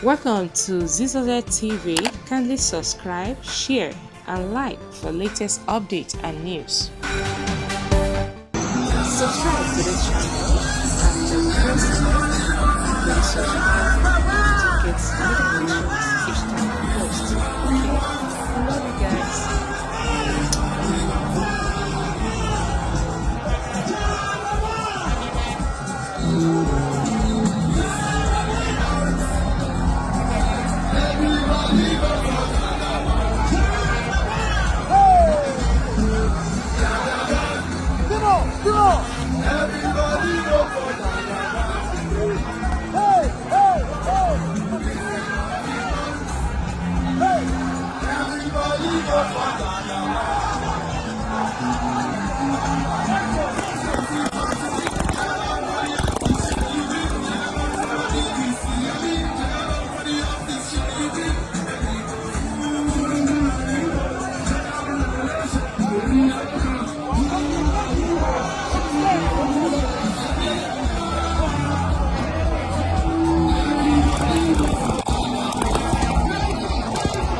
Welcome to ZZZ TV. Kindly subscribe, share, and like for latest updates and news. Subscribe to this channel and press the bell. Please subscribe.